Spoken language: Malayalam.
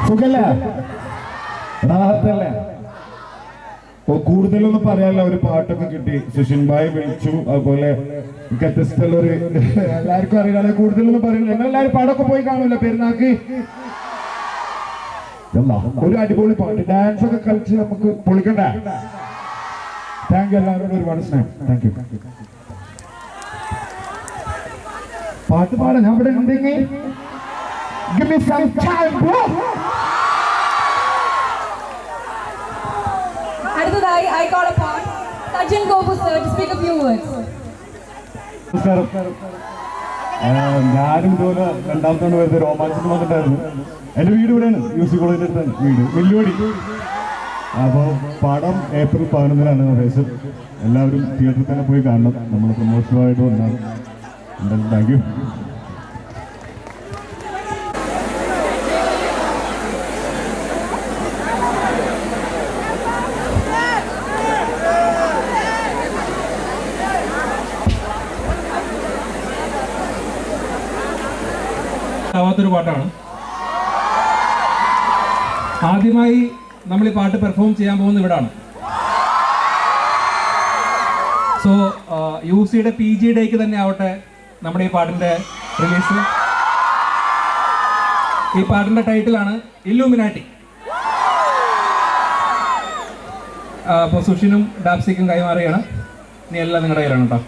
സുഖല്ലേ? റാഹത്തല്ലേ? കൂടുതലൊന്നും പറയാനില്ല. ഒരു പാട്ടൊക്കെ കിട്ടി, സുഷിൻ ഭായ് വിളിച്ചു, അതുപോലെ ഗത്തസ്റ്റുള്ളൊരു എല്ലാവർക്കും അറിയാതെ കൂടുതലൊന്നും പറയുന്നില്ല. ഞങ്ങളെല്ലാവരും പാടൊക്കെ പോയി കാണൂല പെരുന്നാക്ക്. ഒരു അടിപൊളി പാട്ട്, ഡാൻസ് ഒക്കെ കളിച്ച് നമുക്ക് പൊളിക്കണ്ടേ? താങ്ക് യു, എല്ലാവരോടും ഒരുപാട് സ്നേഹം. Thank you. പാട്ട് പാടാം, ഞാൻ ഇവിടെ ഉണ്ടെങ്കിൽ give me some time, bro. അടുത്തതായി I call upon Sajjan Gopu sir to speak a few words. ഞാനും ഇതുപോലെ രണ്ടാമത്തോണ്ട് വരുന്ന രോമാഞ്ചം വന്നിട്ടായിരുന്നു. എൻ്റെ വീട് ഇവിടെയാണ്, മ്യൂസിക് കോളേജിൻ്റെ അടുത്താണ് വീട്, വെല്ലുവിളി. അപ്പോൾ പടം ഏപ്രിൽ 11-നാണ് ഉദ്ദേശം. എല്ലാവരും തിയേറ്ററിൽ തന്നെ പോയി കാണണം. നമ്മൾ പ്രൊമോഷനുമായിട്ട് വന്നാണ്. എന്തായാലും താങ്ക് യു. ആവാത്തൊരു പാട്ടാണ്. ആദ്യമായി നമ്മൾ ഈ പാട്ട് പെർഫോം ചെയ്യാൻ പോകുന്നത് ഇവിടാണ്. സോ യുസിയുടെ PG ഡേക്ക് തന്നെ ആവട്ടെ നമ്മുടെ ഈ പാട്ടിൻ്റെ റിലീസ്. ഈ പാട്ടിൻ്റെ ടൈറ്റിലാണ് ഇല്ലൂമിനാറ്റി. അപ്പോൾ സുഷിനും ഡാപ്സിക്കും കൈമാറുകയാണ്. ഇനി എല്ലാം നിങ്ങളുടെ കയ്യിലാണ് കേട്ടോ.